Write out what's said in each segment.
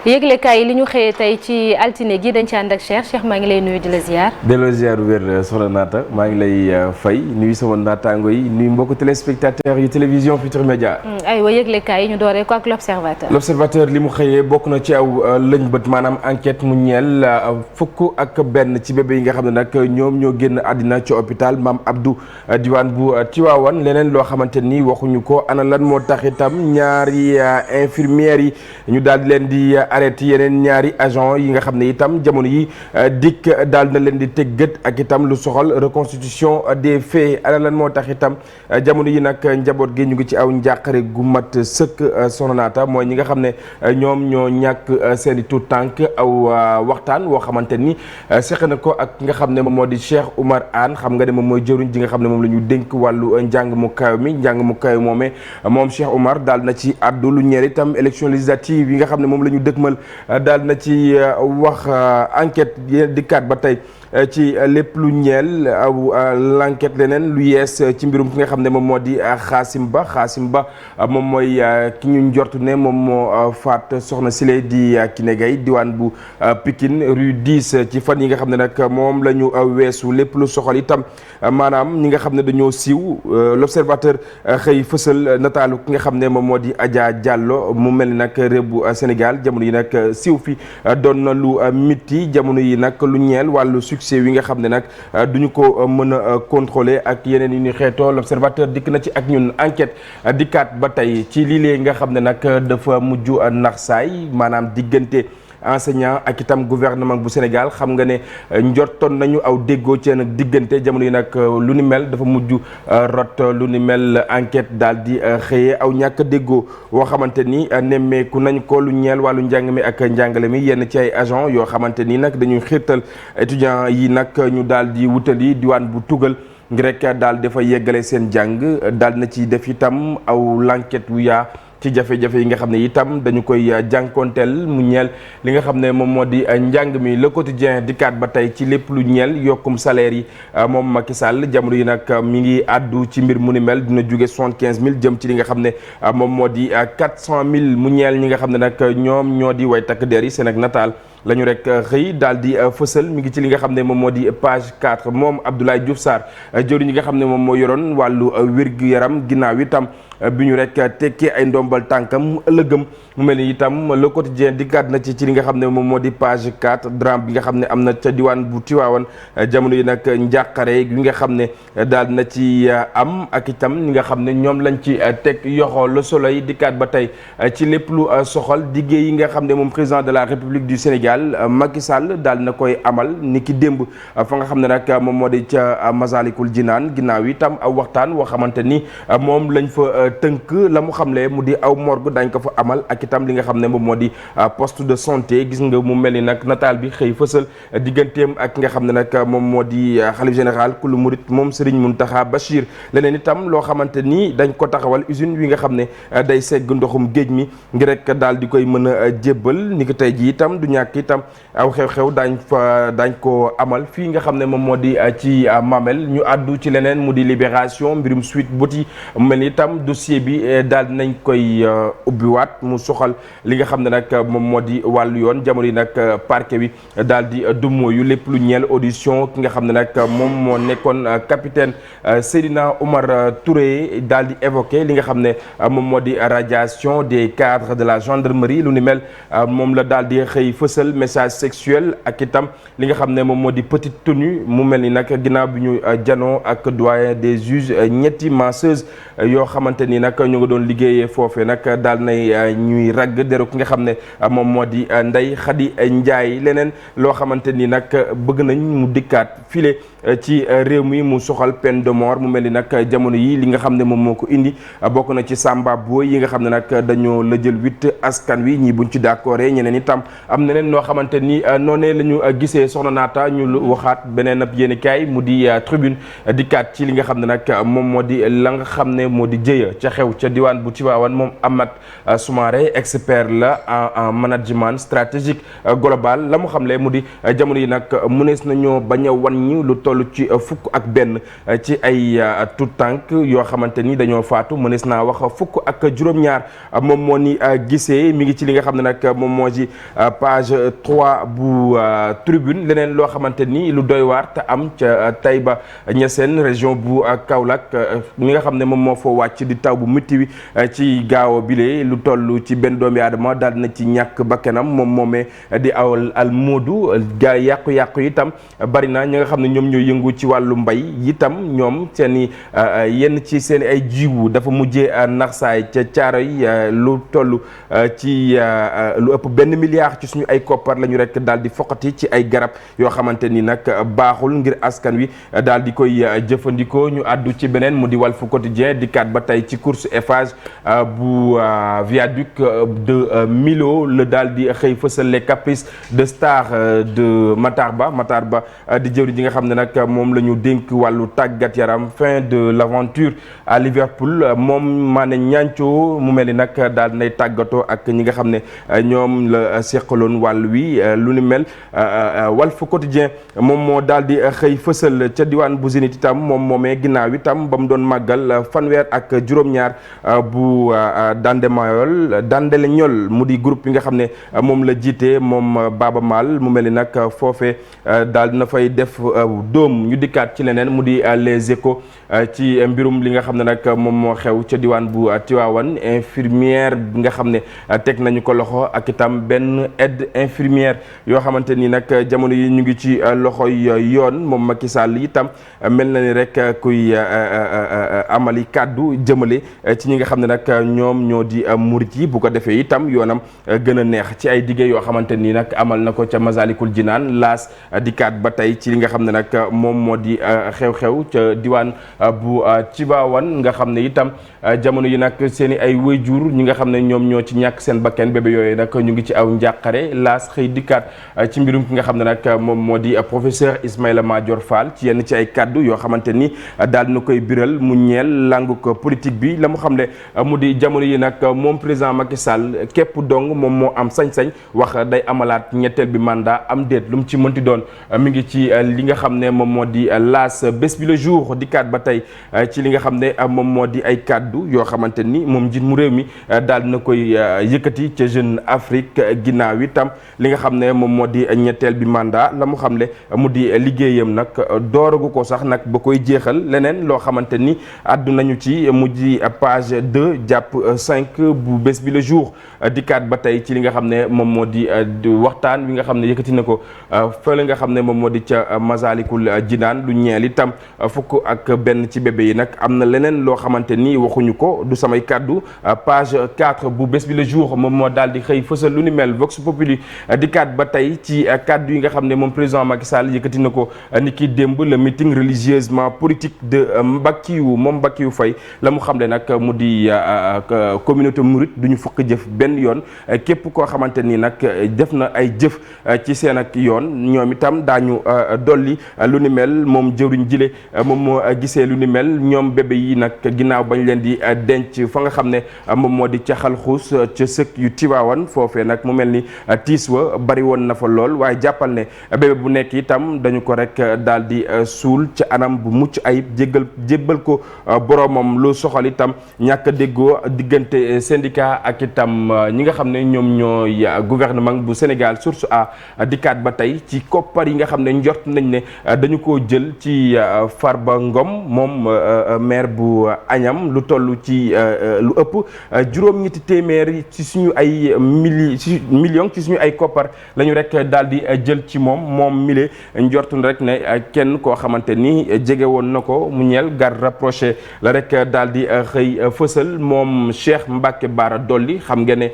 yëglekaay yi li ñu xëyee tey ci altine gi dañ ci ànd ak Cheikh maa ngi lay nuyu di la ziar. delloo ziar wér soxna Naata maa ngi lay fay nuyu sama naataango yi nuyu mbokku téléspectateurs yu télévision Futurs Médias. aywa yëglekaay yi ñu dooree ko ak l'observateur. l'observateur li mu xëyee bokk na ci aw lëñbët maanaam enquête mu ñeel fukk ak benn ci bébé yi nga xam ne nag ñoom ñoo génn àddina ci hôpital Mame Abdou diwaan bu Tivaouane leneen loo xamante ni waxuñu ko ana lan moo tax itam ñaari infirmières yi ñu daal di leen di arrêté yeneen ñaari agent yi nga xam ne itam jamono yi dikk daal na leen di teg gët ak itam lu soxal reconstitution des faits ana lan moo tax itam jamono yi nag njaboot gi ñu ngi ci aw njàqare gu mat sëkk Soxna Naata mooy ñi nga xam ne ñoom ñoo ñàkk seen i tuut tànk aw waxtaan woo xamante ni seq na ko ak nga xam ne moom moo di Cheikh Oumar Anne xam nga ne moom mooy jëruñ ji nga xam ne moom la ñu dénk wàllu njàng mu kaw mi njàng mu kaw moomee moom Cheikh Oumar daal na ci addu lu ñeel itam élection législative yi nga xam ne moom la ñu dëkkmal daal na ci wax enquête dikkaat ba tey ci lépp lu ñeel l'enquête leneen lu yees ci mbirum ki nga xam ne moom moo di Xaasim Ba moom mooy ki ñu njortu ne moom moo faat soxna Sile di Kiné Gaye diwaan bu Pikine rue 10 ci fan yi nga xam ne nag moom la ñu weesu lépp lu soxal itam maanaam ñi nga xam ne dañoo siiw l'observateur xëy fësal nataalu ki nga xam ne moom moo di Adja Diallo mu mel ni nag réew bu Sénégal jamono yi nag siiw fi doon na lu miti jamono yi nag lu ñeel wàllu succès wi nga xam ne nag duñu ko mën a contrôler ak yeneen yu ñu xeetoo l'observateur dikk na ci ak ñun enquête dikkaat ba tey ci lii léegi nga xam ne nag dafa mujj nax saay maanaam diggante enseignant ak itam gouvernement bu Sénégal xam nga ne njortoon nañu aw déggoo ci nag diggante jamono yi nag lu ni mel dafa mujj rot lu ni mel enquête daal di xëyee aw ñàkk déggoo woo xamante ni nemmeeku nañ ko lu ñeel wàllu njàng mi ak njàngale mi yenn ci ay agent yoo xamante ni nag dañuy xiirtal étudiants yi nag ñu daal di wutali diwaan bu tugal ngir rek daal dafa yeggale seen jàng daal na ci def itam aw l'enquête wu yaa ci jafe-jafe yi nga xam ne itam dañu koy jànkonteel mu ñeel li nga xam ne moom moo di njàng mi le quotidien dikkaat ba tey ci lépp lu ñeel yokkum salaire yi moom Macky Sall jamono yi nag mi ngi àddu ci mbir mu ni mel dina jóge 75 000 jëm ci li nga xam ne moom moo di 400 000 mu ñeel ñi nga xam ne nag ñoom ñoo di way takk der yi seen ak nataal la ñu rek xëy daal di fësal mi ngi ci li nga xam ne moom moo di page 4 moom Abdoulaye Diouf Sarr jëriñ ñi nga xam ne moom moo yoroon wàllu wér-gu-yaram ginnaaw itam bi ñu rek tekkee ay ndombal tànkam ëllëgëm mu mel ni itam le quotidien dikkaat na ci li nga xam ne moom moo di page 4 drame bi nga xam ne am na ca diwaan bu Tiwaawan jamono yi nag njàqare yi nga xam ne daal na ci am ak itam ñi nga xam ne ñoom lañ ci teg yoxoo le soleil dikkaat ba tey ci lépp lu soxal diggé yi nga xam ne moom président de la République du Sénégal Macky Sall daal na koy amal ni ki démb fa nga xam ne nag moom moo di ca Masalikul Jinaan ginnaaw itam aw waxtaan woo xamante ni moom lañ fa tënk la mu xamle mu di aw morgue dañ ko fa amal ak itam li nga xam ne moom moo di poste de santé gis nga mu mel ni nag nataal bi xëy fësal digganteem ak nga xam ne nag moom moo di xalif général kulu murit moom Serigne Mountakha Bachir leneen itam loo xamante ni dañ ko taxawal usine wi nga xam ne day segg ndoxum géej mi ngir rek daal di koy mën a jébbal ni ki tey ji itam du ñàkk itam aw xew-xew dañ ko amal fii nga xam ne moom moo di ci Mamel ñu àddu ci leneen mu di libération mbirum Sweet Beauty mu mel ni itam dossier bi daal nañ koy ubbiwaat mu soxal li nga xam ne nag moom moo di wàllu yoon jamono yi nag parquet bi daal di dummoo yu lépp lu ñeel audition ki nga xam ne nag moom moo nekkoon capitaine Seydina Oumar Touré daal di évoqué li nga xam ne moom moo di radiation des cadres de la gendarmerie lu ni mel moom la daal di xëy fësal message sexuel ak itam li nga xam ne moom moo di petite tenue mu mel ni nag ginnaaw bi ñu janoo ak doyen des juges ñetti masseuses yoo xamante ni nag ñu nga doon liggéeyee foofee nag daal nay ñuy ragg deru ki nga xam ne moom moo di Ndeye Khady Ndiaye leneen loo xamante ni nag bëgg nañ mu dikkaat file ci réew mi mu soxal peine de mort mu mel ni nag jamono yi li nga xam ne moom moo ko indi bokk na ci Samba Boy yi nga xam ne nag dañoo la jël 8 askan wi ñii buñ ci d'accord ñeneen itam am neneen noo xamante ni noonee la ñu gisee Soxna Naata ñu waxaat beneen ab yéeni kaay mu di tribune dikkaat ci li nga xam ne nag moom moo di la nga xam ne moo di jëya ca xew ca diwaan bu Tiwaawan moom Amath Soumaré expert la en management stratégique global la mu xamle mu di jamono yi nag mënees nañoo bañ a wan ñu lu toll toll ci fukk ak benn ci ay tout tànk yoo xamante ni dañoo faatu mënees naa wax fukk ak juróom-ñaar moom moo ni gisee mi ngi ci li nga xam ne nag moom moo ci page 3 bu tribune leneen loo xamante ni lu doy waar te am ca Taïba Niassène région bu Kaolack mi nga xam ne moom moo fa wàcc di taw bu métti wi ci gaaw bile lu toll ci benn doomi aadama daal na ci ñàkk bakkanam moom moomee di awal al moodu ga yàqu-yàqu itam bari na ñi nga xam ne ñoom ñoo yëngu ci wàllu mbay itam ñoom seeni yenn ci seen ay jiwu dafa mujjee naxsaay ca caaro yi lu toll ci lu ëpp benn milliard ci suñu ay koppar la ñu rek daal di foqati ci ay garab yoo xamante ni nag baaxul ngir askan wi daal di koy jëfandikoo ñu àddu ci beneen mu di Walf Quotidien di kat ba tey ci course Eiffage bu viaduc de Milo la daal di xëy fësal les caprices de star de Matar Ba di jëwri ji nga xam ne nag moom la ñu dénk wàllu tàggat yaram fin de l'aventure à Liverpool moom Mané Niancho mu mel ni nag daal nay tàggatoo ak ñi nga xam ne ñoom la seqaloon wàll wi lu ni mel Walf Quotidien moom moo daal di xëy fësal ca diwaan bu Zénith itam moom moomee ginnaaw itam ba mu doon màggal fanweer ak juróom-ñaar bu Dandele Ñol mu di groupe yi nga xam ne moom la jiite moom Baba Maal mu mel ni nag foofe daal dina fay def doom ñu dikkaat ci leneen mu di les échos ci mbirum li nga xam ne nag moom moo xew ca diwaan bu Tivaouane infirmière bi nga xam ne teg nañu ko loxo ak itam benn aide infirmière yoo xamante ni nag jamono yi ñu ngi ci loxoy yoon moom Macky Sall itam mel na ni rek kuy amali kàddu jëmale ci ñi nga xam ne nag ñoom ñoo di murit yi bu ko defee itam yoonam gën a neex ci ay dige yoo xamante ni nag amal na ko ca Masalikul Jinaan laas dikkaat ba tey ci li nga xam ne nag moom moo di xew-xew ca diwaan bu Tivaouane nga xam ne itam jamono yi nag seen i ay waajur ñi nga xam ne ñoom ñoo ci ñàkk seen bakken bébé yooyu nag ñu ngi ci aw njàqare laas xëy dikkaat ci mbirum ki nga xam ne nag moom moo di professeur Ismaïla Madior Fall ci yenn ci ay kaddu yoo xamante ni daal na koy biral mu ñeel langu ko politique bi la mu xam ne mu di jamono yi nag moom président Macky Sall képp dong moom moo am sañ-sañ wax day amalaat ñetteel bi mandat am déet lu mu ci mënti doon mi ngi ci li nga xam ne moom moo di laas bés bi le jour dikkaat ba tey ci li nga xam ne moom moo di ay kaddu yoo xamante ni moom njiit mu réew mi daal na koy yëkkati ca Jeune Afrique ginnaaw itam li nga xam ne moom moo di ñetteel bi mandat la mu xam ne mu di liggéeyam nag dooragu ko sax nag ba koy jeexal leneen loo xamante ni àddu nañu ci mu di page 2 jàpp 5 bu bés bi le jour dikkaat ba tey ci li nga xam ne moom moo di waxtaan wi nga xam ne yëkkati na ko fële nga xam ne moom moo di ca Masalikul Jinaan lu ñeel itam fukk ak benn ci bébé yi nag am na leneen loo xamante ni waxuñu ko du samay kàddu page 4 bu bés bi le jour moom moo daal di xëy fësal lu ni mel Vox Populi dikkaat ba tey ci kàddu yi nga xam ne moom président Macky Sall yëkkati na ko ni ki démb le meeting religieusement politique de Mbackiyou moom Mbackiyou Faye la mu xam ne nag mu di communauté mouride duñu fukk jëf benn yoon képp koo xamante ni nag def na ay jëf ci seen ak yoon ñoom itam daañu dolli lu ni mel moom jëwriñ jile moom moo gisee lu ni mel ñoom bébé yi nag ginnaaw bañ leen di denc fa nga xam ne moom moo di ca xalxuus ca sëkk yu Tiwaawan foofee nag mu mel ni tiis wa bari woon na fa lool waaye jàppal ne bébé bu nekk itam dañu ko rek daal di suul ca anam bu mucc ayib jébbal ko boromam lu soxal itam ñàkk a déggoo diggante syndicat ak itam ñi nga xam ne ñoom ñooy gouvernement bu Sénégal source a dikkaat ba tey ci koppar yi nga xam ne njort nañ ne dañu ko jël ci Farba Ngom moom maire bu Agnam lu toll ci lu ëpp juróom-ñetti téeméer ci suñu ay millions ci suñu ay koppar la ñu rek daal di jël ci moom mile njort na rek ne kenn koo xamante ni jege woon na ko mu ñeel garde rapproché la rek daal di xëy fësal moom Cheikh Mbacké Bara Dolly xam nga ne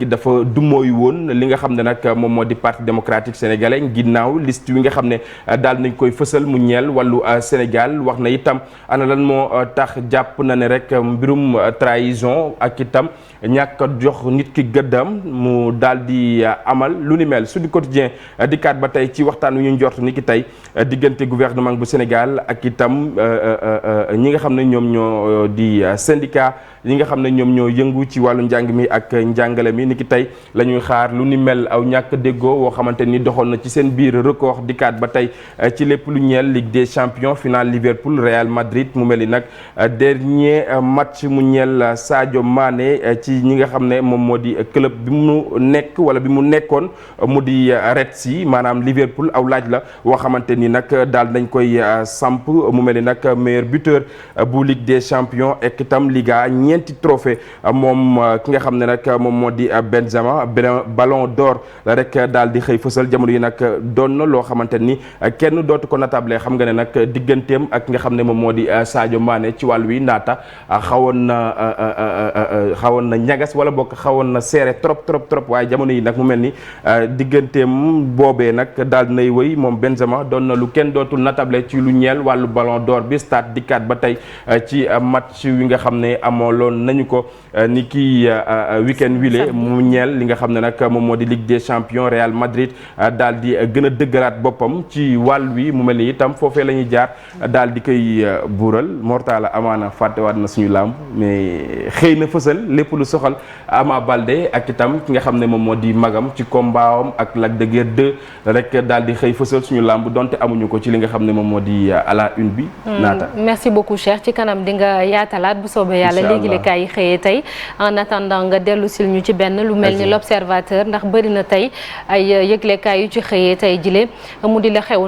dafa dumooyu woon li nga xam ne nag moom moo di parti démocratique sénégalais ginnaaw liste wi nga xam ne daal nañ koy fësal mu ñeel wàllu Sénégal wax na itam ana lan moo tax jàpp na ne rek mbirum trahison ak itam ñàkk a jox nit ki gëddam mu daal di amal lu ni mel Sud Quotidien dikkaat ba tey ci waxtaan wi ñu njort ni ki tey diggante gouvernement bu Sénégal ak itam ñi nga xam ne ñoom ñoo di syndicat yi nga xam ne ñoom ñoo yëngu ci wàllu njàng mi ak njàngale mi ni ki tey la ñuy xaar lu ni mel aw ñàkk déggoo woo xamante ni doxoon na ci seen biir record dikkaat ba tey ci lépp lu ñeel Ligue des champions finale Liverpool Real Madrid mu mel ni nag dernier match mu ñeel Sadio Mané ci ñi nga xam ne moom moo di club bi mu nekk wala bi mu nekkoon mu di Reds yi maanaam Liverpool aw laaj la woo xamante ni nag daal dañ koy samp mu mel ni nag meilleur buteur bu Ligue des champions ak itam Liga ñeenti trophée moom ki nga xam ne nag moom moo di Benzema ballon d'or la rek daal di xëy fësal jamono yi nag doon na loo xamante ni kenn dootu ko natable xam nga ne nag digganteem ak nga xam ne moom moo di Sadio Mané ci wàll wi naata xawoon na ñagas wala bokk xawoon na serré trop waaye jamono yi nag mu mel ni digganteem boobee nag daal dinay wëy moom Benzema doon na lu kenn dootul natable ci lu ñeel wàllu ballon d'or bi stade dikkaat ba tey ci match wi nga xam ne amooloon nañu ko ni ki week-end wile mu ñeel li nga xam ne nag moom moo di Ligue des champions Real Madrid daal di gën a dëggaraat boppam ci wàll wi mu mel ni itam foofee la ñuy jaar daal di koy buural Mortala amaana fàttewaat na suñu làmb mais xëy na fësal lépp lu soxal Ama Baldé ak itam ki nga xam ne moom moo di magam ci combat am ak Lac de Guiers 2 rek daal di xëy fësal suñu làmb donte amuñu ko ci li nga xam ne moom moo di à la une bi naata merci beaucoup Cheikh ci kanam di nga yaatalaat bu soobee yàlla léegi li kaay yi xëyee tey en attendant nga dellu sil ñu ci benn lu mel ni l'observateur ndax bëri na tey ay yëglekaay yu ci xëyee tey jile mu di la xew